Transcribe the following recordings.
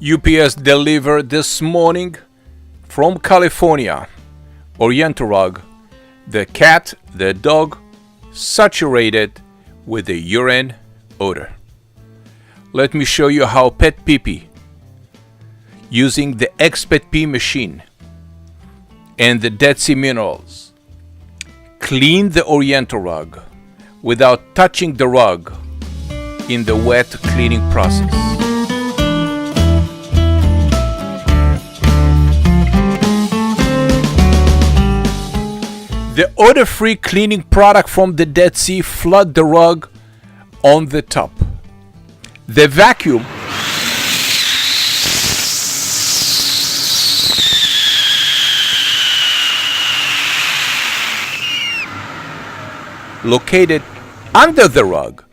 UPS delivered this morning from California. Oriental rug. The cat, the dog, saturated with the urine odor. Let me show you how PetPeePee, using the XPetPee machine and the Dead Sea minerals, clean the Oriental rug without touching the rug in the wet cleaning process. The odor-free cleaning product from the Dead Sea flood the rug on the top. The vacuum located under the rug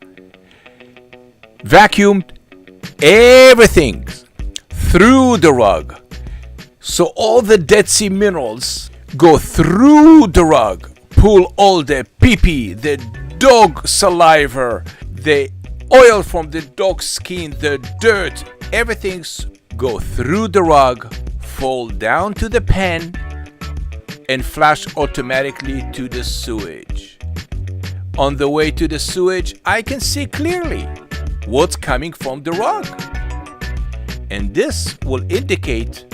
vacuumed everything through the rug, so all the Dead Sea minerals go through the rug, pull all the pee-pee, the dog saliva, the oil from the dog's skin, the dirt, everything go through the rug, fall down to the pan, and flush automatically to the sewage. On the way to the sewage, I can see clearly what's coming from the rug. And this will indicate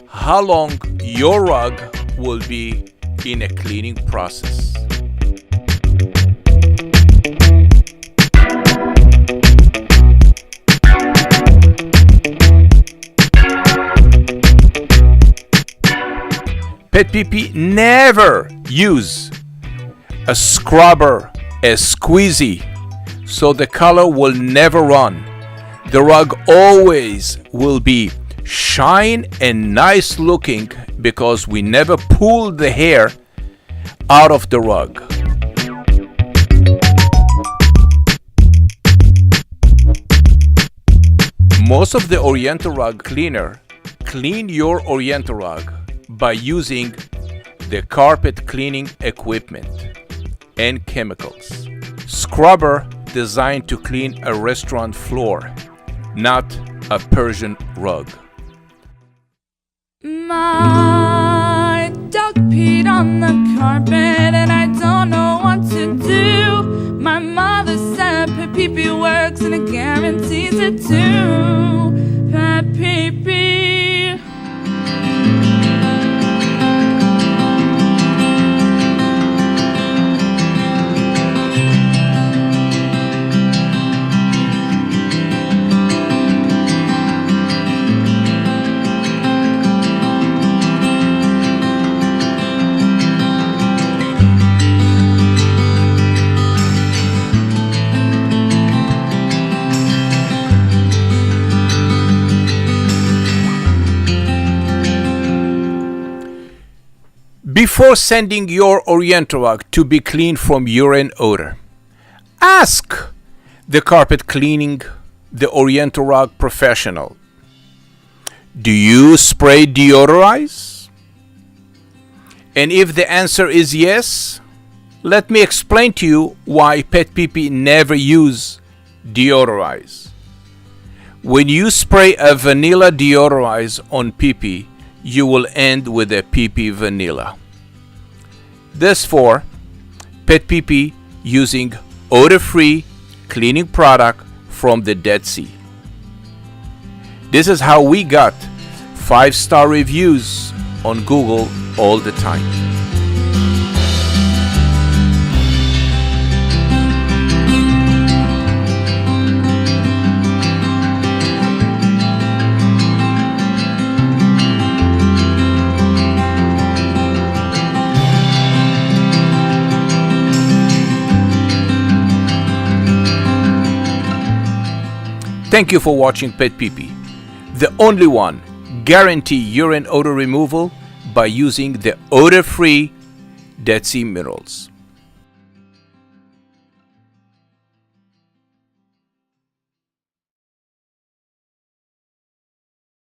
how long your rug will be in a cleaning process. PetPeePee never use a scrubber, a squeezy, so the color will never run. The rug always will be shine and nice looking because we never pull the hair out of the rug. Most of the Oriental rug cleaner clean your Oriental rug by using the carpet cleaning equipment and chemicals. Scrubber designed to clean a restaurant floor, not a Persian rug. My dog peed on the carpet and I don't know what to do. My mother said PetPeePee works and it guarantees it too. PetPeePee. Before sending your Oriental rug to be cleaned from urine odor, ask the carpet cleaning the Oriental rug professional, do you spray deodorize? And if the answer is yes, let me explain to you why PetPeePee never use deodorize. When you spray a vanilla deodorize on pee-pee, you will end with a pee-pee vanilla. This for PetPeePee using odor-free cleaning product from the Dead Sea. This is how we got 5-star reviews on Google all the time. Thank you for watching PetPeePee, the only one guarantee urine odor removal by using the odor-free Dead Sea minerals.